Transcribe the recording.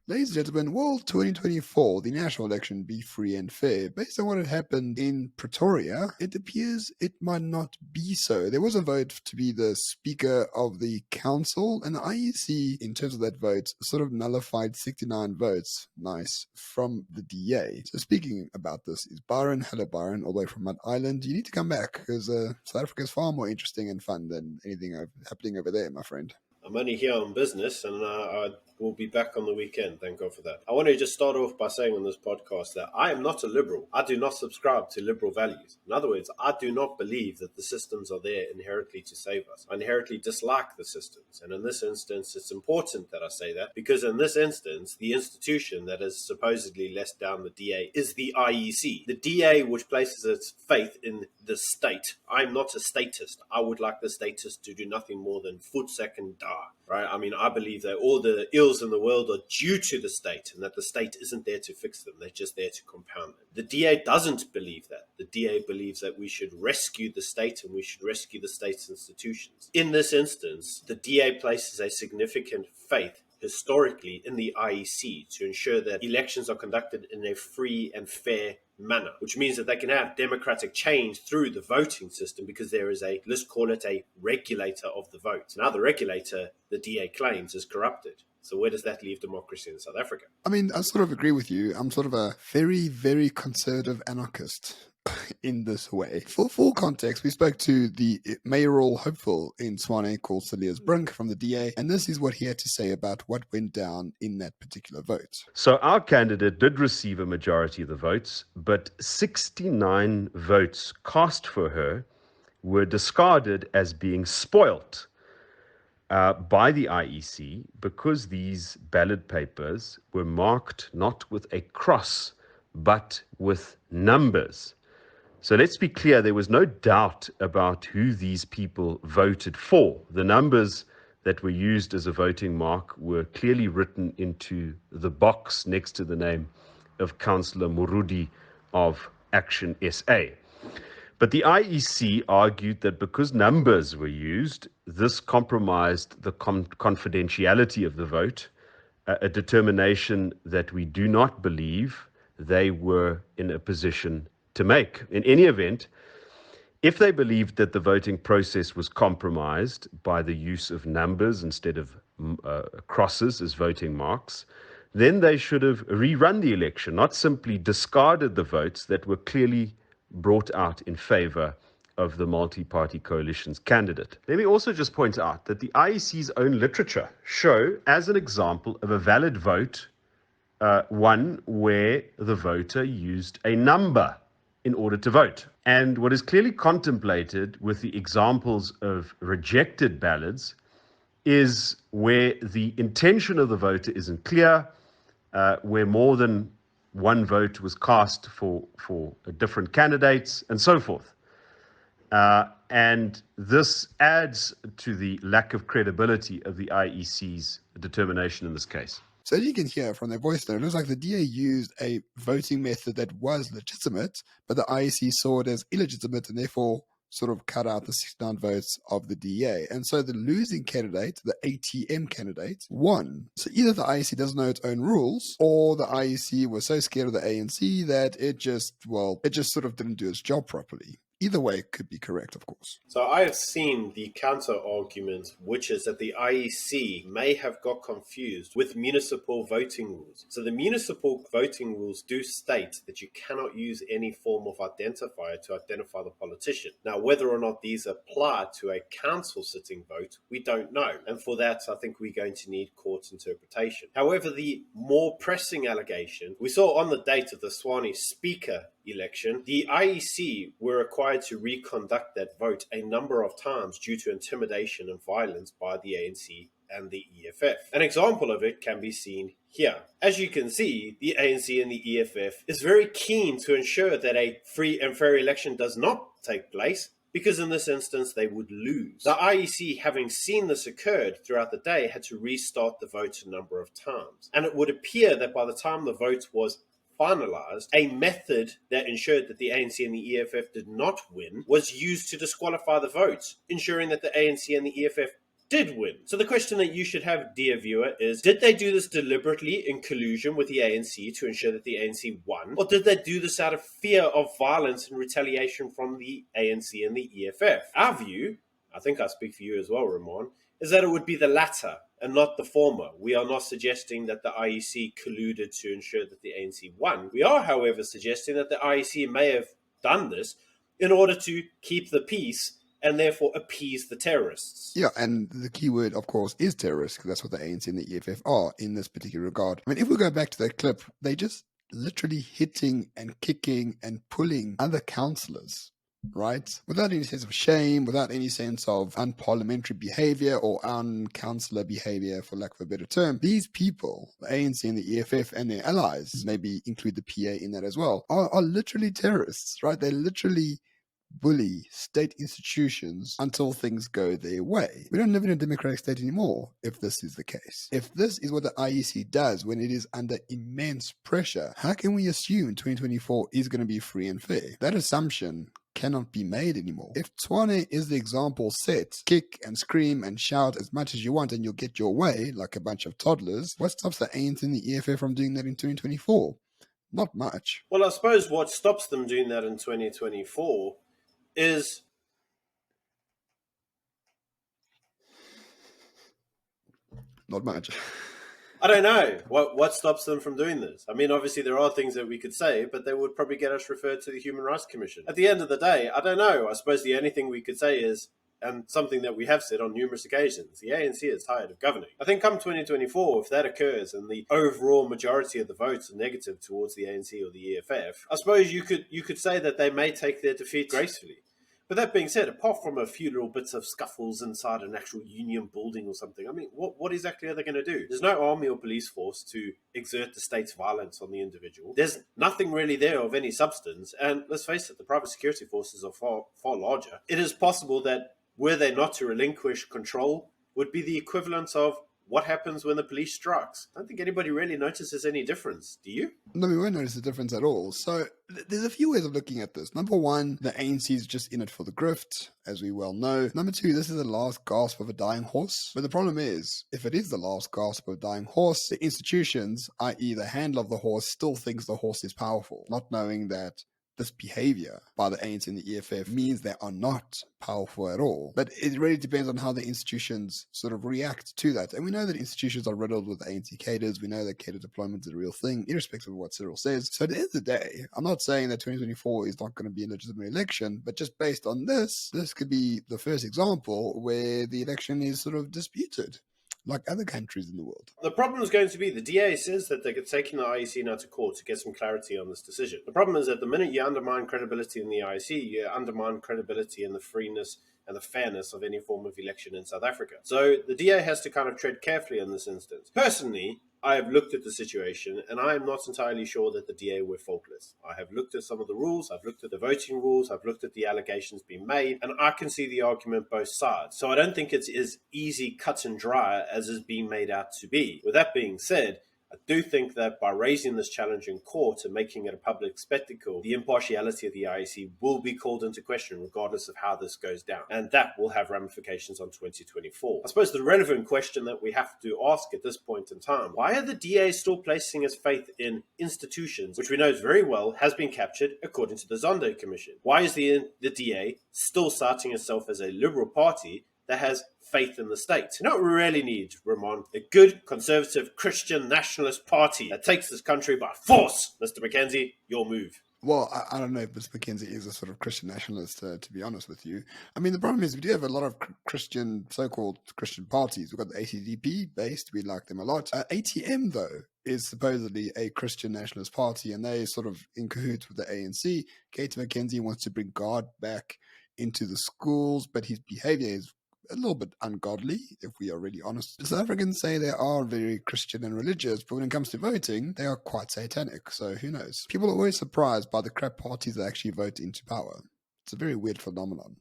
Ladies and gentlemen, will 2024, the national election, be free and fair? Based on what had happened in Pretoria, it appears it might not be so. There was a vote to be the Speaker of the Council, and the IEC, in terms of that vote, sort of nullified 69 votes, nice, from the DA. So speaking about this is Byron. Hello, Byron, all the way from Mount Island. You need to come back, because South Africa is far more interesting and fun than anything happening over there, my friend. I'm only here on business, and I will be back on the weekend. Thank God for that. I want to just start off by saying on this podcast that I am not a liberal. I do not subscribe to liberal values. In other words, I do not believe that the systems are there inherently to save us. I inherently dislike the systems. And in this instance, it's important that I say that, because in this instance, the institution that has supposedly let down the DA is the IEC. The DA, which places its faith in the state. I'm not a statist. I would like the statists to do nothing more than footsack and die. Right? I mean, I believe that all the ills in the world are due to the state, and that the state isn't there to fix them. They're just there to compound them. The DA doesn't believe that. The DA believes that we should rescue the state, and we should rescue the state's institutions. In this instance, the DA places a significant faith historically in the IEC to ensure that elections are conducted in a free and fair manner, which means that they can have democratic change through the voting system, because there is a, let's call it a regulator of the vote. Now the regulator, the DA claims, is corrupted. So where does that leave democracy in South Africa? I mean, I sort of agree with you. I'm sort of a very, very conservative anarchist in this way. For full context, we spoke to the mayoral hopeful in Swane called Silius Brink from the DA, and this is what he had to say about what went down in that particular vote. So our candidate did receive a majority of the votes, but 69 votes cast for her were discarded as being spoilt by the IEC, because these ballot papers were marked not with a cross, but with numbers. So let's be clear, there was no doubt about who these people voted for. The numbers that were used as a voting mark were clearly written into the box next to the name of Councillor Murudi of Action SA. But the IEC argued that because numbers were used, this compromised the confidentiality of the vote, a determination that we do not believe they were in a position to make. In any event, if they believed that the voting process was compromised by the use of numbers instead of crosses as voting marks, then they should have rerun the election, not simply discarded the votes that were clearly brought out in favor of the multi-party coalition's candidate. Let me also just point out that the IEC's own literature show as an example of a valid vote, one where the voter used a number in order to vote. And what is clearly contemplated with the examples of rejected ballots is where the intention of the voter isn't clear, where more than one vote was cast for different candidates, and so forth. And this adds to the lack of credibility of the IEC's determination in this case. So you can hear from their voice there, it looks like the DA used a voting method that was legitimate, but the IEC saw it as illegitimate and therefore sort of cut out the 69 votes of the DA. And so the losing candidate, the ATM candidate, won. So either the IEC doesn't know its own rules, or the IEC was so scared of the ANC that it just sort of didn't do its job properly. Either way could be correct, of course. So I have seen the counter argument, which is that the IEC may have got confused with municipal voting rules. So the municipal voting rules do state that you cannot use any form of identifier to identify the politician. Now, whether or not these apply to a council sitting vote, we don't know. And for that, I think we're going to need court interpretation. However, the more pressing allegation, we saw on the date of the Swane Speaker election, the IEC were required to reconduct that vote a number of times due to intimidation and violence by the ANC and the EFF. An example of it can be seen here. As you can see, the ANC and the EFF is very keen to ensure that a free and fair election does not take place, because in this instance they would lose. The IEC, having seen this occurred throughout the day, had to restart the vote a number of times. And it would appear that by the time the vote was finalized, a method that ensured that the ANC and the EFF did not win was used to disqualify the votes, ensuring that the ANC and the EFF did win. So the question that you should have, dear viewer, is did they do this deliberately in collusion with the ANC to ensure that the ANC won? Or did they do this out of fear of violence and retaliation from the ANC and the EFF? Our view, I think I speak for you as well, Ramon, is that it would be the latter and not the former. We are not suggesting that the IEC colluded to ensure that the ANC won. We are, however, suggesting that the IEC may have done this in order to keep the peace and therefore appease the terrorists. Yeah, and the key word, of course, is terrorists, because that's what the ANC and the EFF are in this particular regard. I mean, if we go back to that clip, they just literally hitting and kicking and pulling other councillors, right? Without any sense of shame, without any sense of unparliamentary behavior or uncouncillor behavior, for lack of a better term. These people, the ANC and the EFF and their allies, maybe include the PA in that as well, are literally terrorists, right? They literally bully state institutions until things go their way. We don't live in a democratic state anymore if this is the case. If this is what the IEC does when it is under immense pressure, how can we assume 2024 is going to be free and fair? That assumption cannot be made anymore. If Tshwane is the example set, kick and scream and shout as much as you want and you'll get your way like a bunch of toddlers, what stops the ANC and the EFF from doing that in 2024? Not much. Well, I suppose what stops them doing that in 2024 is not much. I don't know what stops them from doing this. I mean, obviously there are things that we could say, but they would probably get us referred to the Human Rights Commission. At the end of the day, I don't know. I suppose the only thing we could say is, and something that we have said on numerous occasions, the ANC is tired of governing. I think come 2024, if that occurs and the overall majority of the votes are negative towards the ANC or the EFF, I suppose you could say that they may take their defeat gracefully. But that being said, apart from a few little bits of scuffles inside an actual union building or something, I mean, what exactly are they going to do? There's no army or police force to exert the state's violence on the individual. There's nothing really there of any substance. And let's face it, the private security forces are far, far larger. It is possible that were they not to relinquish control, would be the equivalent of what happens when the police strikes. I don't think anybody really notices any difference. Do you? No, we won't notice the difference at all. So there's a few ways of looking at this. Number one, the ANC is just in it for the grift, as we well know. Number two, this is the last gasp of a dying horse. But the problem is, if it is the last gasp of a dying horse, the institutions, i.e. the handler of the horse, still thinks the horse is powerful, not knowing that this behavior by the ANC and the EFF means they are not powerful at all. But it really depends on how the institutions sort of react to that. And we know that institutions are riddled with ANC cadres. We know that cadre deployment is a real thing, irrespective of what Cyril says. So at the end of the day, I'm not saying that 2024 is not going to be a legitimate election, but just based on this could be the first example where the election is sort of disputed, like other countries in the world. The problem is going to be the DA says that they're taking the IEC now to court to get some clarity on this decision. The problem is that the minute you undermine credibility in the IEC, you undermine credibility in the freeness and the fairness of any form of election in South Africa. So the DA has to kind of tread carefully in this instance. Personally, I have looked at the situation and I am not entirely sure that the DA were faultless. I have looked at some of the rules, I've looked at the voting rules, I've looked at the allegations being made, and I can see the argument both sides. So I don't think it's as easy, cut and dry as is being made out to be. With that being said, I do think that by raising this challenge in court and making it a public spectacle, the impartiality of the IEC will be called into question regardless of how this goes down. And that will have ramifications on 2024. I suppose the relevant question that we have to ask at this point in time, why are the DA still placing its faith in institutions, which we know very well has been captured according to the Zondo Commission? Why is the DA still citing itself as a liberal party that has faith in the state? You know what we really need, Ramon? A good, conservative, Christian nationalist party that takes this country by force. Mr. McKenzie, your move. Well, I don't know if Mr. McKenzie is a sort of Christian nationalist, to be honest with you. I mean, the problem is we do have a lot of Christian, so-called Christian parties. We've got the ACDP based. We like them a lot. ATM, though, is supposedly a Christian nationalist party, and they sort of in cahoots with the ANC. Kate McKenzie wants to bring God back into the schools, but his behavior is a little bit ungodly, if we are really honest. The South Africans say they are very Christian and religious, but when it comes to voting, they are quite satanic, so who knows? People are always surprised by the crap parties that actually vote into power. It's a very weird phenomenon.